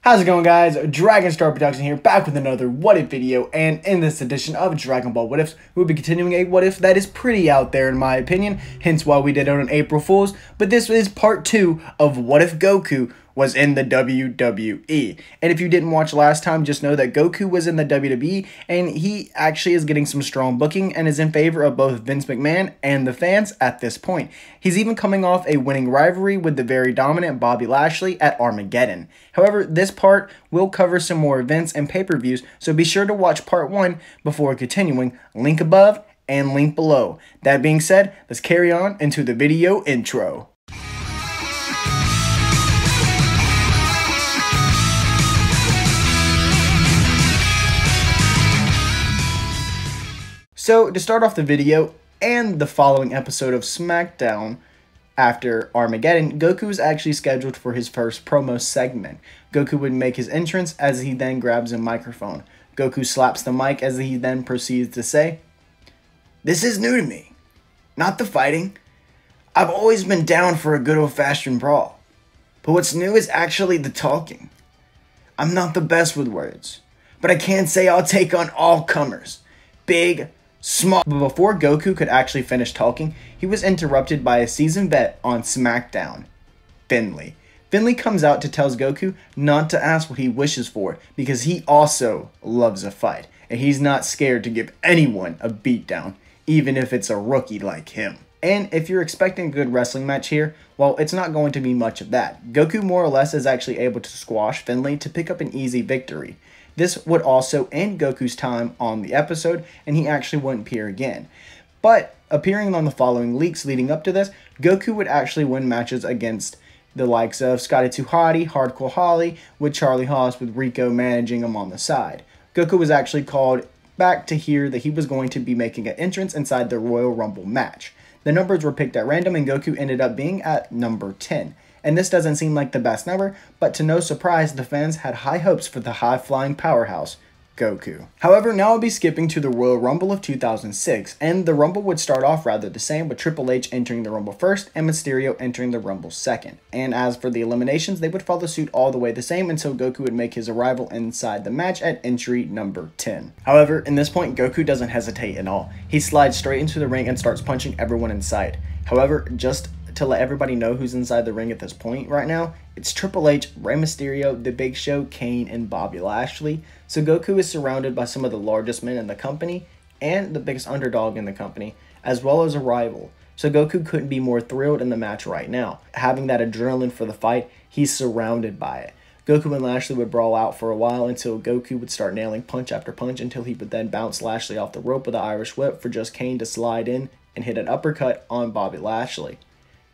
How's it going, guys? Dragon Star Production here, back with another What If video, and in this edition of Dragon Ball What Ifs, we'll be continuing a What If that is pretty out there in my opinion, hence why we did it on April Fool's, but this is part 2 of What If Goku was in the WWE. And if you didn't watch last time, just know that Goku was in the WWE, and he actually is getting some strong booking and is in favor of both Vince McMahon and the fans at this point. He's even coming off a winning rivalry with the very dominant Bobby Lashley at Armageddon. However, this part will cover some more events and pay-per-views, so be sure to watch part 1 before continuing. Link above and link below. That being said, let's carry on into the video intro. So, to start off the video and the following episode of SmackDown after Armageddon, Goku is actually scheduled for his first promo segment. Goku would make his entrance as he then grabs a microphone. Goku slaps the mic as he then proceeds to say, "This is new to me. Not the fighting. I've always been down for a good old-fashioned brawl. But what's new is actually the talking. I'm not the best with words, but I can say I'll take on all comers. Big, small." But before Goku could actually finish talking, he was interrupted by a seasoned vet on SmackDown, Finley. Finley comes out to tell Goku not to ask what he wishes for because he also loves a fight, and he's not scared to give anyone a beatdown, even if it's a rookie like him. And if you're expecting a good wrestling match here, well, it's not going to be much of that. Goku more or less is actually able to squash Finley to pick up an easy victory. This would also end Goku's time on the episode, and he actually wouldn't appear again. But, appearing on the following leaks leading up to this, Goku would actually win matches against the likes of Scotty 2 Hotty, Hardcore Holly, with Charlie Haas with Rico managing him on the side. Goku was actually called back to hear that he was going to be making an entrance inside the Royal Rumble match. The numbers were picked at random, and Goku ended up being at number 10. And this doesn't seem like the best number, but to no surprise, the fans had high hopes for the high-flying powerhouse, Goku. However, now I'll be skipping to the Royal Rumble of 2006, and the Rumble would start off rather the same, with Triple H entering the Rumble first and Mysterio entering the Rumble second. And as for the eliminations, they would follow suit all the way the same until Goku would make his arrival inside the match at entry number 10. However, in this point, Goku doesn't hesitate at all. He slides straight into the ring and starts punching everyone in sight. However, just to let everybody know who's inside the ring at this point right now, it's Triple H, Rey Mysterio, The Big Show, Kane, and Bobby Lashley. So Goku is surrounded by some of the largest men in the company and the biggest underdog in the company, as well as a rival. So Goku couldn't be more thrilled in the match right now. Having that adrenaline for the fight, he's surrounded by it. Goku and Lashley would brawl out for a while until Goku would start nailing punch after punch until he would then bounce Lashley off the rope with an Irish whip for just Kane to slide in and hit an uppercut on Bobby Lashley.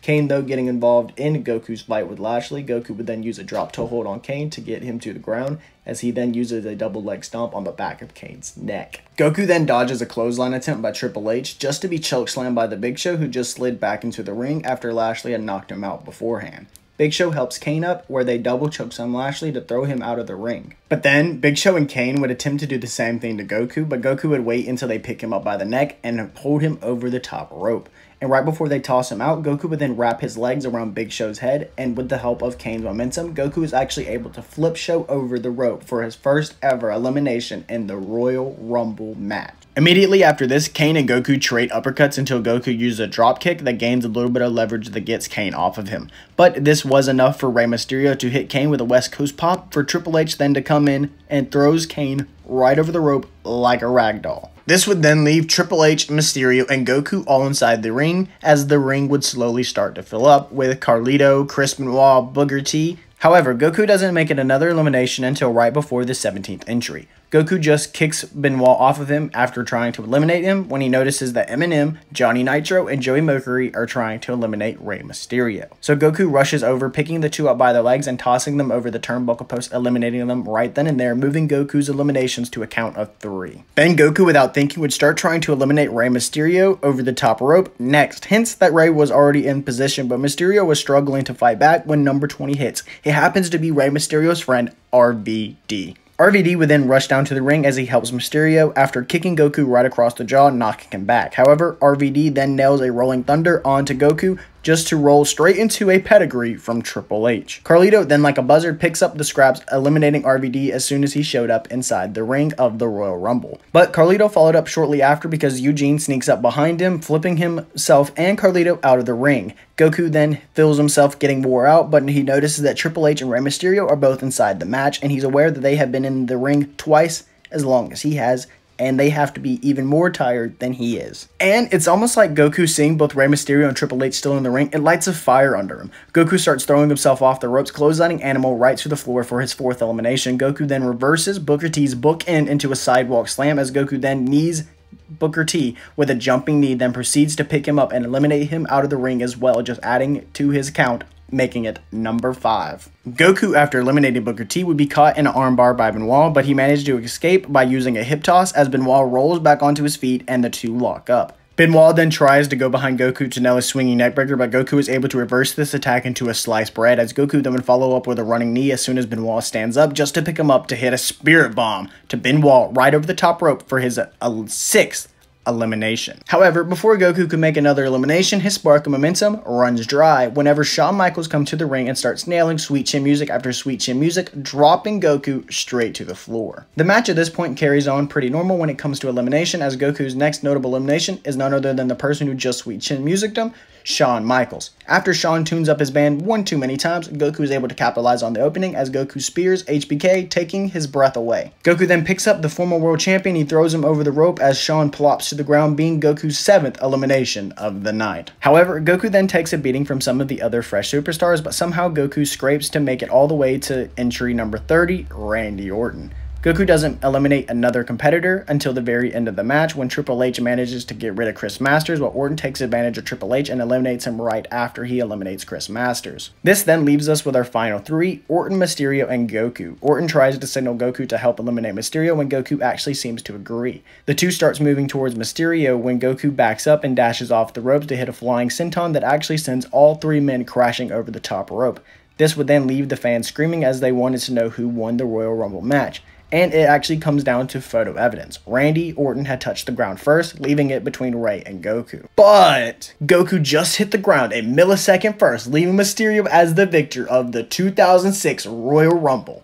Kane, though, getting involved in Goku's fight with Lashley, Goku would then use a drop toe hold on Kane to get him to the ground, as he then uses a double leg stomp on the back of Kane's neck. Goku then dodges a clothesline attempt by Triple H, just to be chokeslammed by the Big Show, who just slid back into the ring after Lashley had knocked him out beforehand. Big Show helps Kane up, where they double chokeslam Lashley to throw him out of the ring. But then, Big Show and Kane would attempt to do the same thing to Goku, but Goku would wait until they pick him up by the neck and hold him over the top rope. And right before they toss him out, Goku would then wrap his legs around Big Show's head, and with the help of Kane's momentum, Goku is actually able to flip Show over the rope for his first ever elimination in the Royal Rumble match. Immediately after this, Kane and Goku trade uppercuts until Goku uses a drop kick that gains a little bit of leverage that gets Kane off of him. But this was enough for Rey Mysterio to hit Kane with a West Coast pop for Triple H then to come in and throws Kane right over the rope like a ragdoll. This would then leave Triple H, Mysterio, and Goku all inside the ring, as the ring would slowly start to fill up with Carlito, Chris Benoit, Booker T. However, Goku doesn't make it another elimination until right before the 17th entry. Goku just kicks Benoit off of him after trying to eliminate him when he notices that Eminem, Johnny Nitro, and Joey Mercury are trying to eliminate Rey Mysterio. So Goku rushes over, picking the two up by their legs and tossing them over the turnbuckle post, eliminating them right then and there, moving Goku's eliminations to a count of 3. Then Goku, without thinking, would start trying to eliminate Rey Mysterio over the top rope next. Hence that Rey was already in position, but Mysterio was struggling to fight back when number 20 hits. It happens to be Rey Mysterio's friend, RVD. RVD would then rush down to the ring as he helps Mysterio after kicking Goku right across the jaw, knocking him back. However, RVD then nails a Rolling Thunder onto Goku, just to roll straight into a pedigree from Triple H. Carlito then, like a buzzard, picks up the scraps, eliminating RVD as soon as he showed up inside the ring of the Royal Rumble. But Carlito followed up shortly after because Eugene sneaks up behind him, flipping himself and Carlito out of the ring. Goku then feels himself getting wore out, but he notices that Triple H and Rey Mysterio are both inside the match, and he's aware that they have been in the ring twice as long as he has, and they have to be even more tired than he is. And it's almost like Goku seeing both Rey Mysterio and Triple H still in the ring, it lights a fire under him. Goku starts throwing himself off the ropes, clotheslining Animal right to the floor for his 4th elimination. Goku then reverses Booker T's bookend into a sidewalk slam as Goku then knees Booker T with a jumping knee, then proceeds to pick him up and eliminate him out of the ring as well, just adding to his count, making it number 5. Goku, after eliminating Booker T, would be caught in an armbar by Benoit, but he managed to escape by using a hip toss as Benoit rolls back onto his feet and the two lock up. Benoit then tries to go behind Goku to nail a swinging neckbreaker, but Goku is able to reverse this attack into a sliced bread, as Goku then would follow up with a running knee as soon as Benoit stands up, just to pick him up to hit a spirit bomb to Benoit right over the top rope for his 6th elimination. However, before Goku could make another elimination, his spark of momentum runs dry whenever Shawn Michaels comes to the ring and starts nailing Sweet Chin Music after Sweet Chin Music, dropping Goku straight to the floor. The match at this point carries on pretty normal when it comes to elimination, as Goku's next notable elimination is none other than the person who just Sweet Chin Music'd him, Shawn Michaels. After Shawn tunes up his band one too many times, Goku is able to capitalize on the opening as Goku spears HBK, taking his breath away. Goku then picks up the former world champion, he throws him over the rope as Shawn plops to the ground, being Goku's 7th elimination of the night. However, Goku then takes a beating from some of the other fresh superstars, but somehow Goku scrapes to make it all the way to entry number 30, Randy Orton. Goku doesn't eliminate another competitor until the very end of the match when Triple H manages to get rid of Chris Masters, while Orton takes advantage of Triple H and eliminates him right after he eliminates Chris Masters. This then leaves us with our final 3, Orton, Mysterio, and Goku. Orton tries to signal Goku to help eliminate Mysterio when Goku actually seems to agree. The two starts moving towards Mysterio when Goku backs up and dashes off the ropes to hit a flying senton that actually sends all 3 men crashing over the top rope. This would then leave the fans screaming as they wanted to know who won the Royal Rumble match. And it actually comes down to photo evidence. Randy Orton had touched the ground first, leaving it between Rey and Goku. But Goku just hit the ground a millisecond first, leaving Mysterio as the victor of the 2006 Royal Rumble.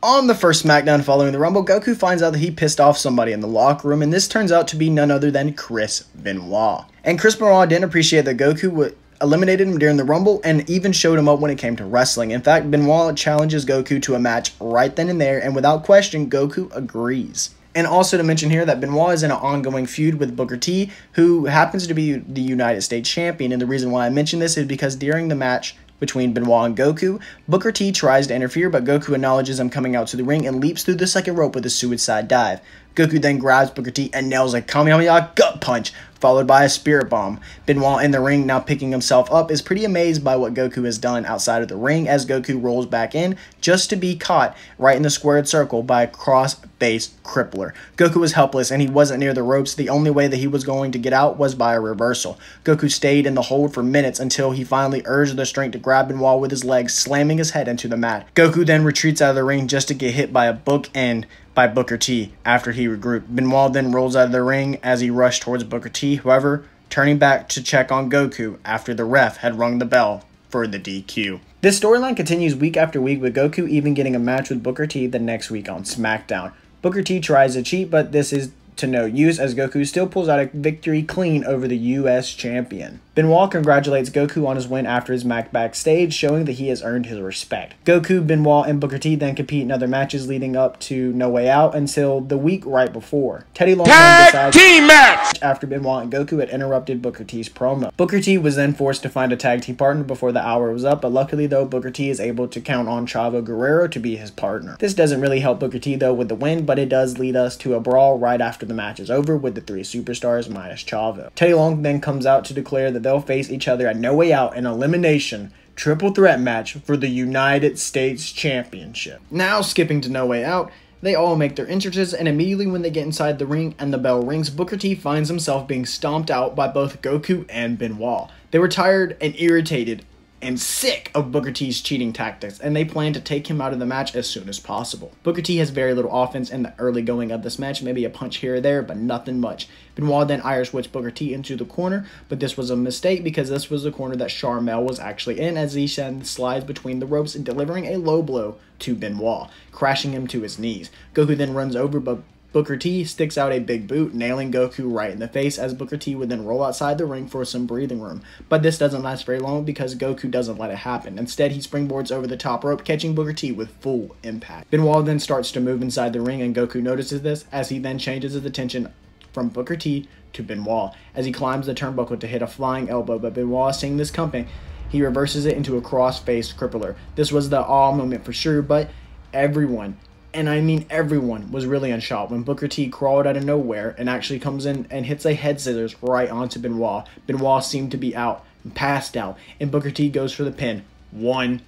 On the first SmackDown following the Rumble, Goku finds out that he pissed off somebody in the locker room, and this turns out to be none other than Chris Benoit. And Chris Benoit didn't appreciate that Goku eliminated him during the Rumble and even showed him up when it came to wrestling. In fact, Benoit challenges Goku to a match right then and there, and without question, Goku agrees. And also to mention here that Benoit is in an ongoing feud with Booker T, who happens to be the United States Champion, and the reason why I mention this is because during the match between Benoit and Goku, Booker T tries to interfere, but Goku acknowledges him coming out to the ring and leaps through the second rope with a suicide dive. Goku then grabs Booker T and nails a Kamehameha gut punch, followed by a spirit bomb. Benoit in the ring, now picking himself up, is pretty amazed by what Goku has done outside of the ring as Goku rolls back in, just to be caught right in the squared circle by a cross-base crippler. Goku was helpless and he wasn't near the ropes. The only way that he was going to get out was by a reversal. Goku stayed in the hold for minutes until he finally urged the strength to grab Benoit with his legs, slamming his head into the mat. Goku then retreats out of the ring just to get hit by a bookend by Booker T after he regrouped. Benoit then rolls out of the ring as he rushed towards Booker T, however, turning back to check on Goku after the ref had rung the bell for the DQ. This storyline continues week after week, with Goku even getting a match with Booker T the next week on SmackDown. Booker T tries to cheat, but this is to no use as Goku still pulls out a victory clean over the US champion. Benoit congratulates Goku on his win after his match backstage, showing that he has earned his respect. Goku, Benoit, and Booker T then compete in other matches leading up to No Way Out until the week right before. Teddy Long decides team match after Benoit and Goku had interrupted Booker T's promo. Booker T was then forced to find a tag team partner before the hour was up, but luckily though, Booker T is able to count on Chavo Guerrero to be his partner. This doesn't really help Booker T though with the win, but it does lead us to a brawl right after the match is over with the 3 superstars minus Chavo. Teddy Long then comes out to declare that they'll face each other at No Way Out in elimination triple threat match for the United States Championship. Now skipping to No Way Out, they all make their entrances, and immediately when they get inside the ring and the bell rings, Booker T finds himself being stomped out by both Goku and Benoit. They were tired and irritated and sick of Booker T's cheating tactics, and they plan to take him out of the match as soon as possible. Booker T has very little offense in the early going of this match, maybe a punch here or there, but nothing much. Benoit then Irish whips Booker T into the corner, but this was a mistake because this was the corner that Charmel was actually in, as he slides between the ropes and delivering a low blow to Benoit, crashing him to his knees. Goku then runs over, but Booker T sticks out a big boot, nailing Goku right in the face, as Booker T would then roll outside the ring for some breathing room. But this doesn't last very long because Goku doesn't let it happen. Instead, he springboards over the top rope, catching Booker T with full impact. Benoit then starts to move inside the ring, and Goku notices this, as he then changes his attention from Booker T to Benoit, as he climbs the turnbuckle to hit a flying elbow, but Benoit, seeing this coming, he reverses it into a cross-face crippler. This was the awe moment for sure, but everyone, and I mean everyone, was really unshocked when Booker T crawled out of nowhere and actually comes in and hits a head scissors right onto Benoit. Benoit seemed to be out, passed out, and Booker T goes for the pin. 1,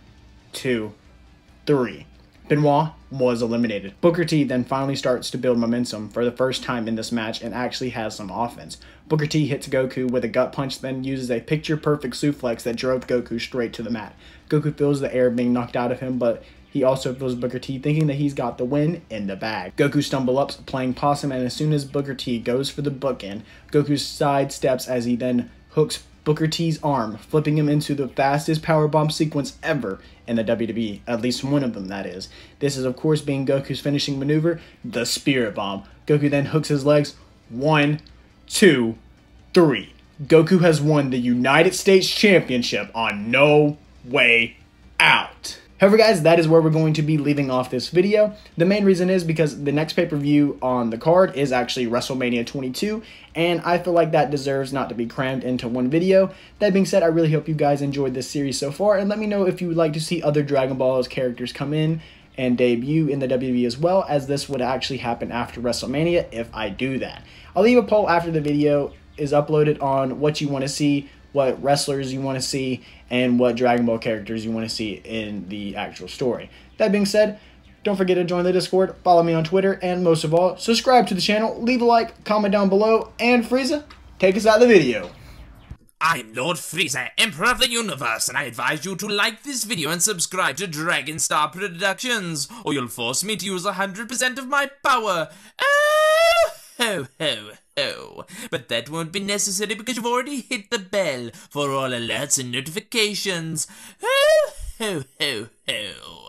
2, 3. Benoit was eliminated. Booker T then finally starts to build momentum for the first time in this match and actually has some offense. Booker T hits Goku with a gut punch, then uses a picture-perfect suplex that drove Goku straight to the mat. Goku feels the air being knocked out of him, but he also feels Booker T, thinking that he's got the win in the bag. Goku stumble ups, playing possum, and as soon as Booker T goes for the bookend, Goku sidesteps as he then hooks Booker T's arm, flipping him into the fastest powerbomb sequence ever in the WWE, at least one of them, that is. This is, of course, being Goku's finishing maneuver, the Spirit Bomb. Goku then hooks his legs. 1, 2, 3. Goku has won the United States Championship on No Way Out. However, guys, that is where we're going to be leaving off this video. The main reason is because the next pay-per-view on the card is actually WrestleMania 22, and I feel like that deserves not to be crammed into one video. That being said, I really hope you guys enjoyed this series so far, and let me know if you would like to see other Dragon Ball's characters come in and debut in the WWE as well, as this would actually happen after WrestleMania if I do that. I'll leave a poll after the video is uploaded on what you want to see, what wrestlers you want to see, and what Dragon Ball characters you want to see in the actual story. That being said, don't forget to join the Discord, follow me on Twitter, and most of all, subscribe to the channel, leave a like, comment down below, and Frieza, take us out of the video. I'm Lord Frieza, Emperor of the Universe, and I advise you to like this video and subscribe to Dragon Star Productions, or you'll force me to use 100% of my power. Oh, ho, ho, ho. But that won't be necessary because you've already hit the bell for all alerts and notifications. Ho, ho, ho, ho.